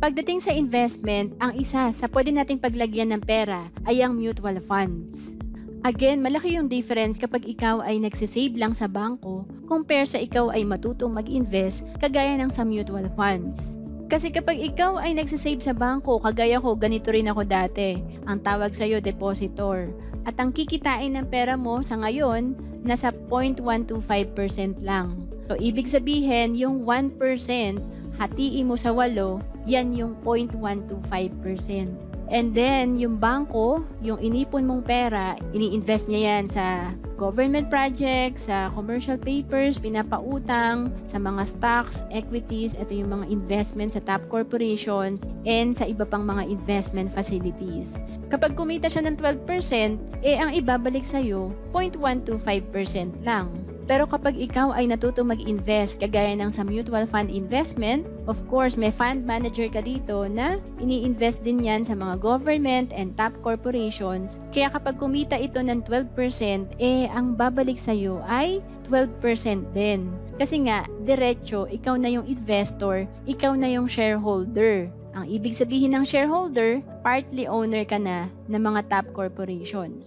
Pagdating sa investment, ang isa sa pwede nating paglagyan ng pera ay ang mutual funds. Again, malaki yung difference kapag ikaw ay nagsisave lang sa bangko compare sa ikaw ay matutong mag-invest kagaya ng sa mutual funds. Kasi kapag ikaw ay nagsisave sa bangko, kagaya ko, ganito rin ako dati. Ang tawag sa'yo, depositor. At ang kikitain ng pera mo sa ngayon, nasa 0.125% lang. So, ibig sabihin, yung 1%, hatiin mo sa 8, yan yung 0.125%. And then, yung bangko, yung inipon mong pera, ini-invest niya yan sa government projects, sa commercial papers, pinapautang, sa mga stocks, equities, ito yung mga investment sa top corporations, and sa iba pang mga investment facilities. Kapag kumita siya ng 12%, ang ibabalik sa'yo, 0.125% lang. Pero kapag ikaw ay natutong mag-invest kagaya ng sa mutual fund investment, of course, may fund manager ka dito na ini-invest din yan sa mga government and top corporations. Kaya kapag kumita ito ng 12%, ang babalik sa'yo ay 12% din. Kasi nga, diretso, ikaw na yung investor, ikaw na yung shareholder. Ang ibig sabihin ng shareholder, partly owner ka na ng mga top corporations.